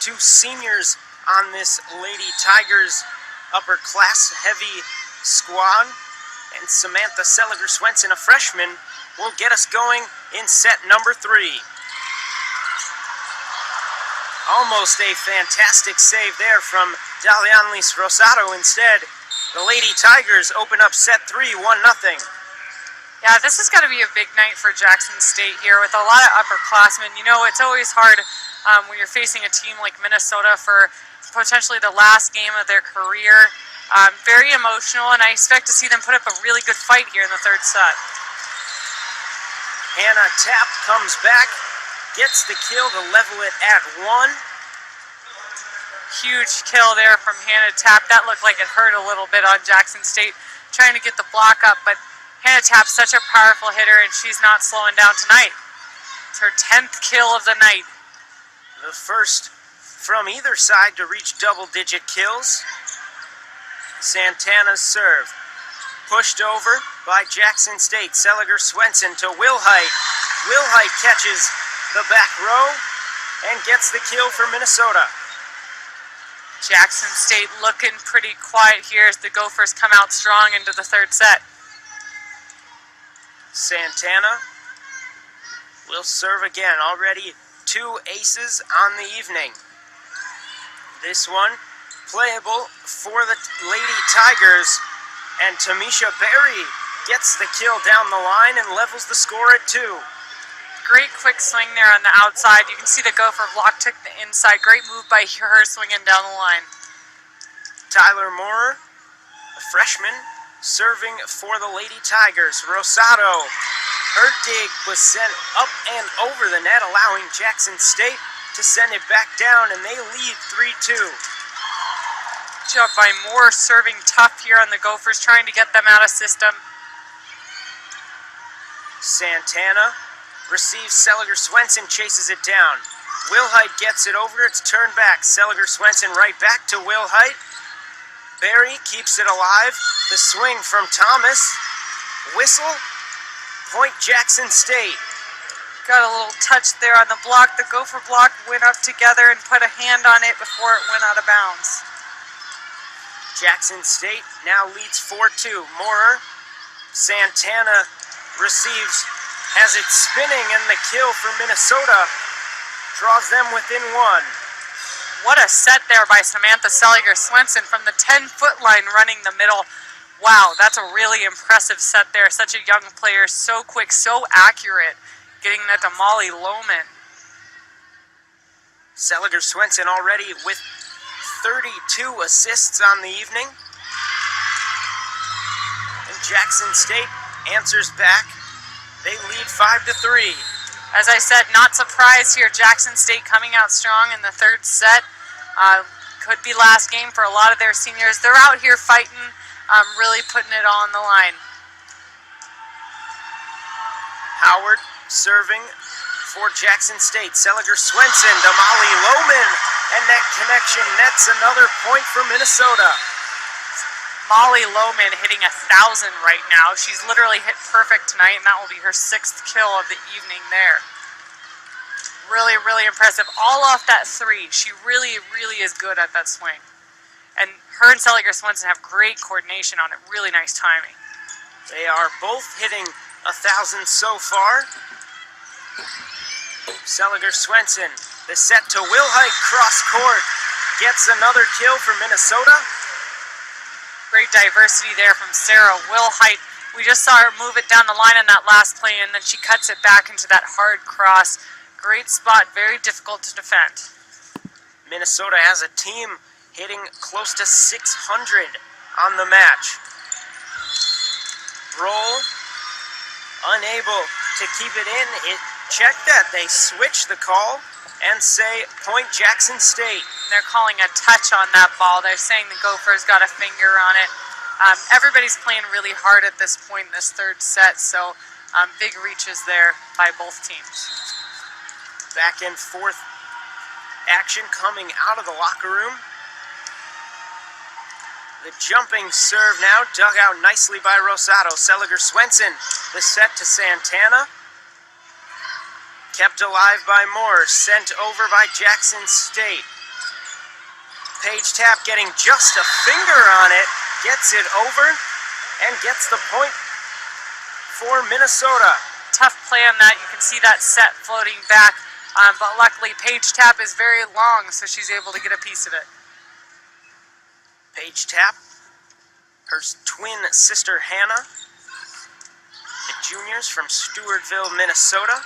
two seniors on this Lady Tigers upper class heavy squad, and Samantha Seliger-Swenson, a freshman, will get us going in set number 3. Almost a fantastic save there from Dalianlis Rosado. Instead, the Lady Tigers open up set 3, 1-0. Yeah, this is going to be a big night for Jackson State here with a lot of upperclassmen. You know, it's always hard when you're facing a team like Minnesota for potentially the last game of their career. Very emotional, and I expect to see them put up a really good fight here in the third set. Hannah Tapp comes back, gets the kill to level it at 1. Huge kill there from Hannah Tapp. That looked like it hurt a little bit on Jackson State, trying to get the block up, but Hannah Tapp's such a powerful hitter, and she's not slowing down tonight. It's her 10th kill of the night. The first from either side to reach double-digit kills. Santana's serve. Pushed over by Jackson State. Seliger-Swenson to Wilhite. Wilhite catches the back row and gets the kill for Minnesota. Jackson State looking pretty quiet here as the Gophers come out strong into the third set. Santana will serve again. Already 2 aces on the evening. This one playable for the Lady Tigers, and Tamisha Berry gets the kill down the line and levels the score at 2. Great quick swing there on the outside. You can see the Gopher block took the inside. Great move by her swinging down the line. Tyler Moorer, a freshman, serving for the Lady Tigers. Rosado, her dig was sent up and over the net, allowing Jackson State to send it back down, and they lead 3-2. Job by Moore, serving tough here on the Gophers, trying to get them out of system. Santana receives Seliger-Swenson, chases it down. Wilhite gets it over, it's turned back. Seliger-Swenson right back to Wilhite. Berry keeps it alive. The swing from Thomas. Whistle. Point Jackson State. Got a little touch there on the block. The Gopher block went up together and put a hand on it before it went out of bounds. Jackson State now leads 4-2. Moorer. Santana receives, has it spinning, and the kill for Minnesota draws them within 1. What a set there by Samantha Seliger-Swenson from the 10-foot line running the middle. Wow, that's a really impressive set there. Such a young player, so quick, so accurate, getting that to Molly Lohman. Seliger-Swenson already with 32 assists on the evening. And Jackson State answers back. They lead 5-3. As I said, not surprised here. Jackson State coming out strong in the third set. Could be last game for a lot of their seniors. They're out here fighting, really putting it all on the line. Howard serving for Jackson State. Seliger-Swenson to Molly Lohman, and that connection nets another point for Minnesota. Molly Lohman hitting 1,000 right now. She's literally hit perfect tonight, and that will be her 6th kill of the evening there. Really, really impressive. All off that 3. She really, really is good at that swing. And her and Seliger-Swenson have great coordination on it. Really nice timing. They are both hitting 1,000 so far. Seliger-Swenson, the set to Wilhite, cross court, gets another kill for Minnesota. Great diversity there from Sarah Wilhite. We just saw her move it down the line on that last play, and then she cuts it back into that hard cross. Great spot, very difficult to defend. Minnesota has a team hitting close to 600 on the match. Roll, unable to keep it in. Check that. They switch the call and say point Jackson State. They're calling a touch on that ball. They're saying the Gophers got a finger on it. Everybody's playing really hard at this point in this third set, so big reaches there by both teams. Back and forth action coming out of the locker room. The jumping serve now dug out nicely by Rosado. Seliger-Swenson, the set to Santana. Kept alive by Moore, sent over by Jackson State. Paige Tapp getting just a finger on it, gets it over, and gets the point for Minnesota. Tough play on that. You can see that set floating back, but luckily Paige Tapp is very long, so she's able to get a piece of it. Paige Tapp, her twin sister Hannah, the juniors from Stewartville, Minnesota.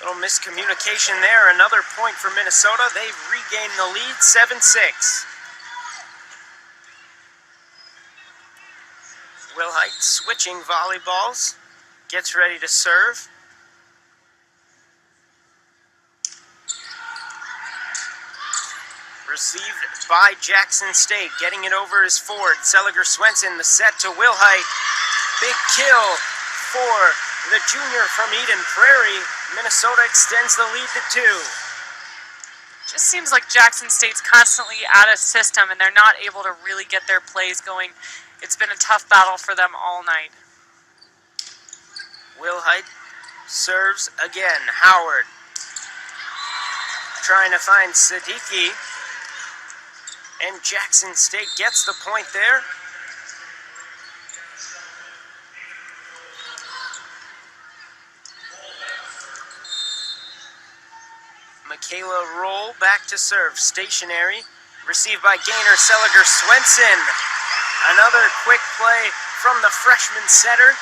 Little miscommunication there. Another point for Minnesota. They've regained the lead, 7-6. Wilhite switching volleyballs. Gets ready to serve. Received by Jackson State. Getting it over is Ford. Seliger Swenson, the set to Wilhite. Big kill for the junior from Eden Prairie. Minnesota extends the lead to 2. Just seems like Jackson State's constantly out of system and they're not able to really get their plays going. It's been a tough battle for them all night. Wilhite serves again. Howard trying to find Siddiqui. And Jackson State gets the point there. Michaela Roll back to serve. Stationary. Received by Gaynor. Seliger Swenson. Another quick play from the freshman setter.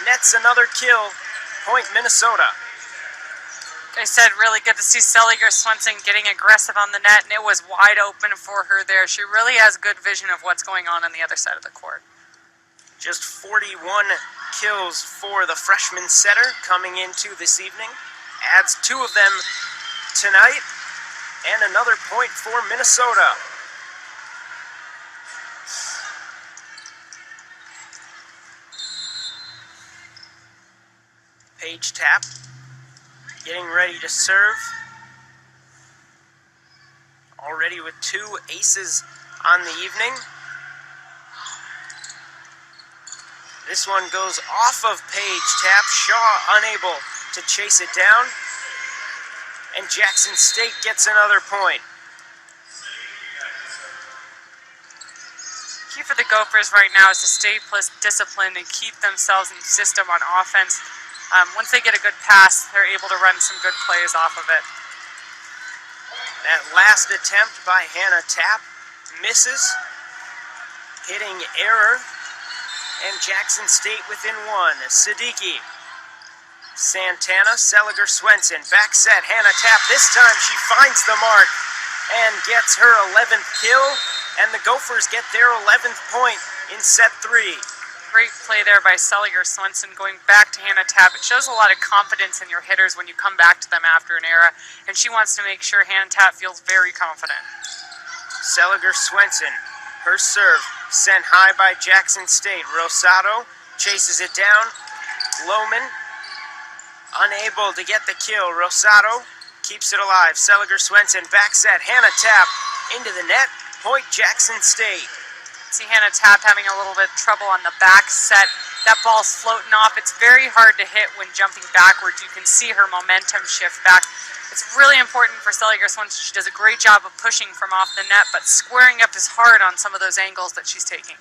Nets another kill. Point Minnesota. I said really good to see Seliger Swenson getting aggressive on the net, and it was wide open for her there. She really has good vision of what's going on the other side of the court. Just 41 kills for the freshman setter coming into this evening. Adds 2 of them tonight, and another point for Minnesota. Paige Tapp getting ready to serve. Already with 2 aces on the evening. This one goes off of Paige Tapp. Shaw unable to chase it down. And Jackson State gets another point. Key for the Gophers right now is to stay disciplined and keep themselves in system on offense. Once they get a good pass, they're able to run some good plays off of it. That last attempt by Hannah Tapp misses, hitting error, and Jackson State within 1. Siddiqui, Santana, Seliger Swenson, back set, Hannah Tapp. This time she finds the mark and gets her 11th kill, and the Gophers get their 11th point in set 3. Great play there by Seliger Swenson going back to Hannah Tapp. It shows a lot of confidence in your hitters when you come back to them after an error, and she wants to make sure Hannah Tapp feels very confident. Seliger Swenson, her serve sent high by Jackson State. Rosado chases it down. Lohman unable to get the kill. Rosado keeps it alive. Seliger Swenson back set. Hannah Tapp into the net. Point Jackson State. See Hannah Tapp having a little bit of trouble on the back set. That ball's floating off. It's very hard to hit when jumping backwards. You can see her momentum shift back. It's really important for Seliger Swenson. She does a great job of pushing from off the net, but squaring up is hard on some of those angles that she's taking.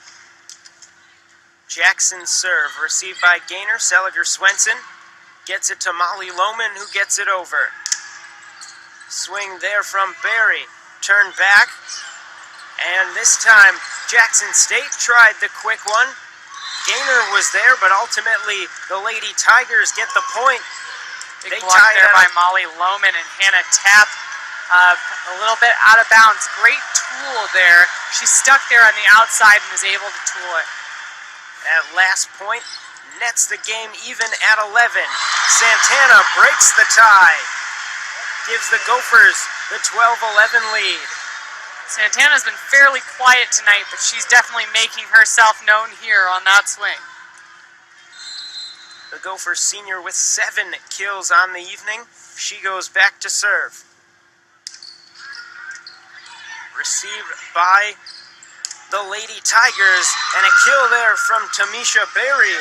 Jackson's serve received by Gaynor. Seliger Swenson gets it to Molly Lohman, who gets it over. Swing there from Barry. Turn back. And this time, Jackson State tried the quick one. Gaynor was there, but ultimately the Lady Tigers get the point. Big block there by Molly Lohman and Hannah Tapp. A little bit out of bounds. Great tool there. She stuck there on the outside and was able to tool it. That last point nets the game even at 11. Santana breaks the tie. Gives the Gophers the 12-11 lead. Santana's been fairly quiet tonight, but she's definitely making herself known here on that swing. The Gophers senior with 7 kills on the evening. She goes back to serve. Received by the Lady Tigers, and a kill there from Tamisha Berry.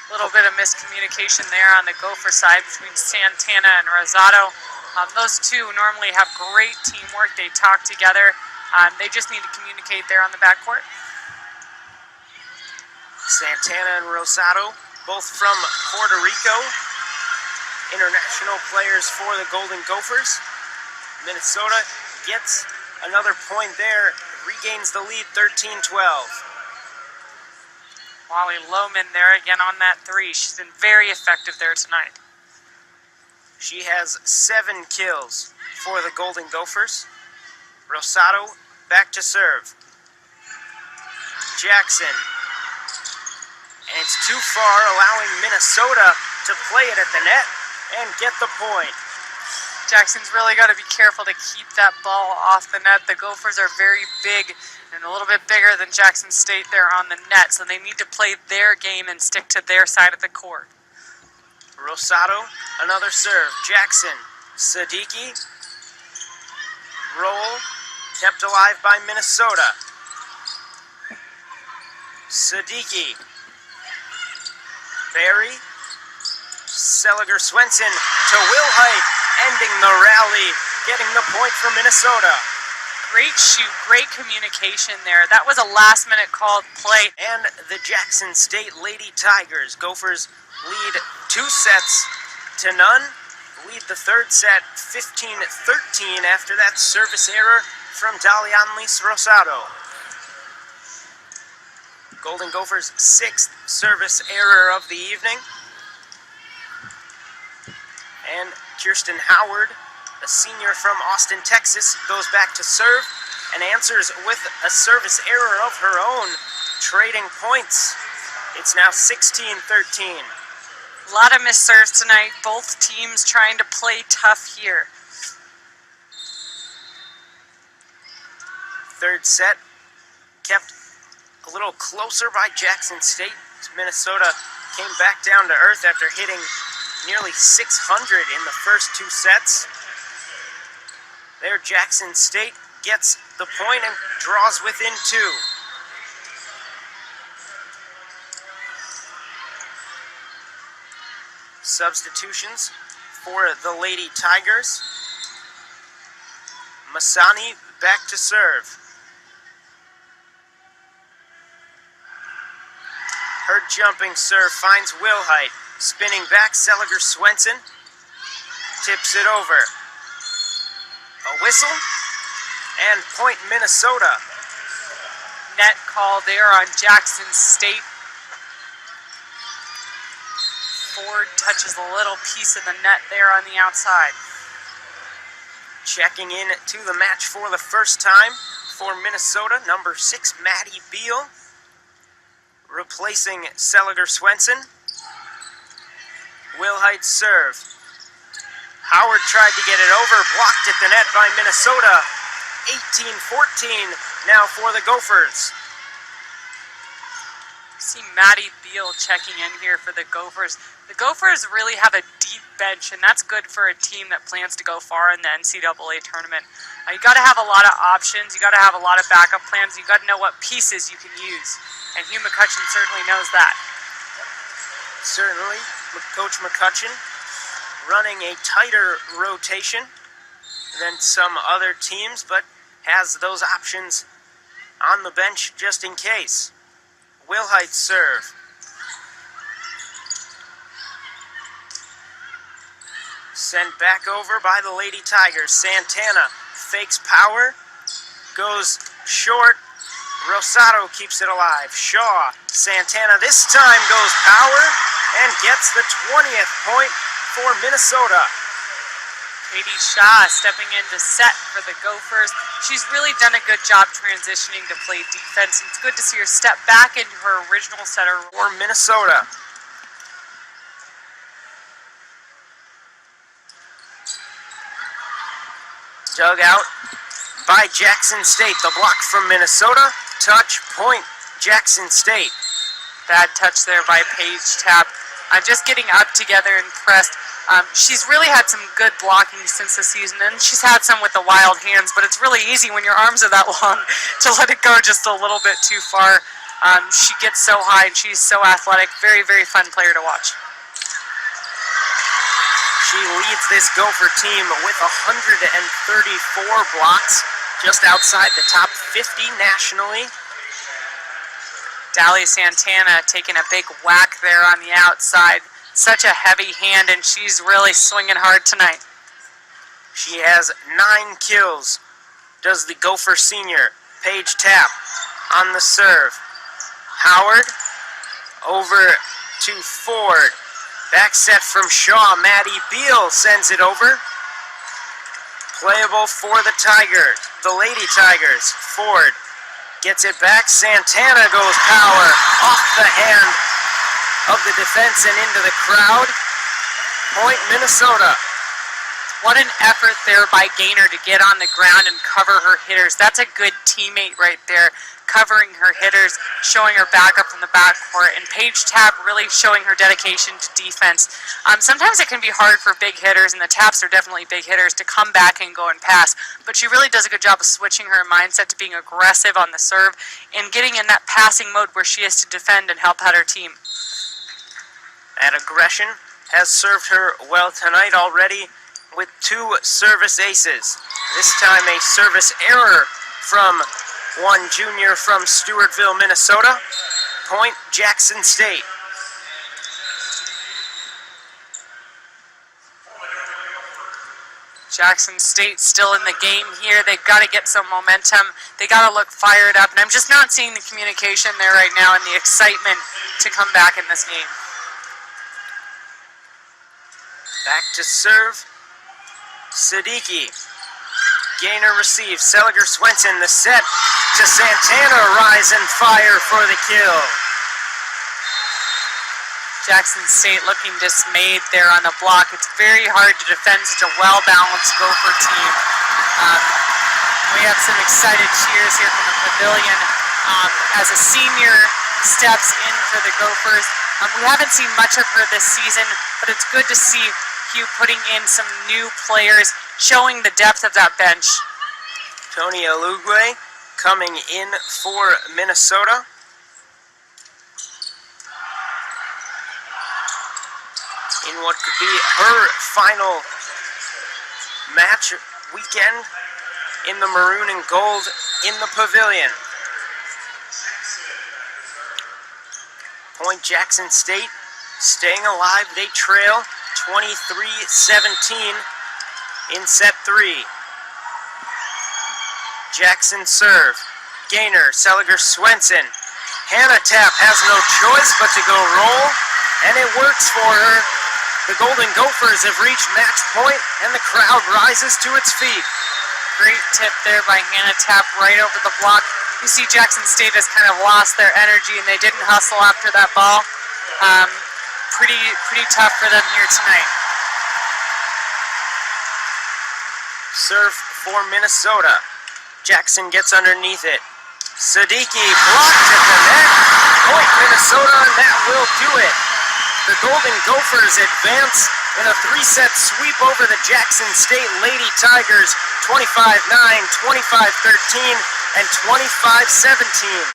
A little bit of miscommunication there on the Gopher side between Santana and Rosado. Those two normally have great teamwork. They talk together. They just need to communicate there on the backcourt. Santana and Rosado, both from Puerto Rico, international players for the Golden Gophers. Minnesota gets another point there, regains the lead 13-12. Molly Lohman there again on that three. She's been very effective there tonight. She has 7 kills for the Golden Gophers. Rosado back to serve. Jackson. And it's too far, allowing Minnesota to play it at the net and get the point. Jackson's really got to be careful to keep that ball off the net. The Gophers are very big and a little bit bigger than Jackson State there on the net, so they need to play their game and stick to their side of the court. Rosado, another serve. Jackson, Siddiqui, roll, kept alive by Minnesota. Siddiqui, Barry, Seliger Swenson to Wilhite, ending the rally, getting the point for Minnesota. Great shoot, great communication there. That was a last-minute called play. And the Jackson State Lady Tigers. Gophers lead 2-0. Lead the third set 15-13 after that service error from Dalianlis Rosado. Golden Gophers' 6th service error of the evening. And Kirsten Howard, a senior from Austin, Texas, goes back to serve and answers with a service error of her own, trading points. It's now 16-13. A lot of missed serves tonight. Both teams trying to play tough here. Third set kept a little closer by Jackson State. Minnesota came back down to earth after hitting nearly 600 in the first 2 sets. There, Jackson State gets the point and draws within 2. Substitutions for the Lady Tigers. Masani back to serve. Her jumping serve finds Wilhite. Spinning back, Seliger Swenson tips it over. A whistle, and point Minnesota. Net call there on Jackson State. Ford touches a little piece of the net there on the outside. Checking in to the match for the first time for Minnesota, number 6, Maddie Beal, replacing Seliger Swenson. Wilhite serve. Howard tried to get it over, blocked at the net by Minnesota. 18-14 now for the Gophers. See Maddie Beal checking in here for the Gophers. The Gophers really have a deep bench, and that's good for a team that plans to go far in the NCAA tournament. You got to have a lot of options. You got to have a lot of backup plans. You got to know what pieces you can use, and Hugh McCutcheon certainly knows that. Certainly, Coach McCutcheon running a tighter rotation than some other teams, but has those options on the bench just in case. Wilhite serve. Sent back over by the Lady Tigers. Santana fakes power, goes short. Rosado keeps it alive. Shaw, Santana this time goes power and gets the 20th point for Minnesota. Katie Shaw stepping in to set for the Gophers. She's really done a good job transitioning to play defense. It's good to see her step back into her original setter for Minnesota. Dug out by Jackson State. The block from Minnesota. Touch point Jackson State. Bad touch there by Paige Tapp. I'm just getting up together and pressed. She's really had some good blocking since the season, and she's had some with the wild hands, but it's really easy when your arms are that long to let it go just a little bit too far. She gets so high, and she's so athletic. Very, very fun player to watch. She She leads this Gopher team with 134 blocks, just outside the top 50 nationally. Dali Santana taking a big whack there on the outside. Such a heavy hand, and she's really swinging hard tonight. She has 9 kills. Does the Gopher senior. Paige Tapp on the serve. Howard over to Ford. Back set from Shaw. Maddie Beal sends it over. Playable for the Tigers, the Lady Tigers. Ford gets it back. Santana goes power off the hand of the defense and into the crowd. Point Minnesota. What an effort there by Gaynor to get on the ground and cover her hitters. That's a good teammate right there, covering her hitters, showing her backup from the backcourt, and Paige Tapp really showing her dedication to defense. Sometimes it can be hard for big hitters, and the Tapps are definitely big hitters, to come back and go and pass, but she really does a good job of switching her mindset to being aggressive on the serve and getting in that passing mode where she has to defend and help out her team. That aggression has served her well tonight already, with 2 service aces. This time a service error from one junior from Stewartville, Minnesota. Point Jackson State. Jackson State still in the game here. They've got to get some momentum. They got to look fired up, and I'm just not seeing the communication there right now and the excitement to come back in this game. Back to serve. Siddiqui. Gaynor receives. Seliger Swenson, the set to Santana. Rise and fire for the kill. Jackson State looking dismayed there on the block. It's very hard to defend such a well-balanced Gopher team. We have some excited cheers here from the pavilion as a senior steps in for the Gophers. We haven't seen much of her this season, but it's good to see Hugh putting in some new players, showing the depth of that bench. Tony Alugwe coming in for Minnesota. In what could be her final match weekend in the maroon and gold in the pavilion. Point Jackson State staying alive. They trail 23-17 in set 3. Jackson serve. Gaynor, Seliger Swenson. Hannah Tapp has no choice but to go roll, and it works for her. The Golden Gophers have reached match point, and the crowd rises to its feet. Great tip there by Hannah Tapp right over the block. You see Jackson State has kind of lost their energy, and they didn't hustle after that ball. Pretty tough for them here tonight. Serve for Minnesota. Jackson gets underneath it. Siddiqui blocked at the net. Point Minnesota, and that will do it. The Golden Gophers advance in a 3-set sweep over the Jackson State Lady Tigers, 25-9, 25-13, and 25-17.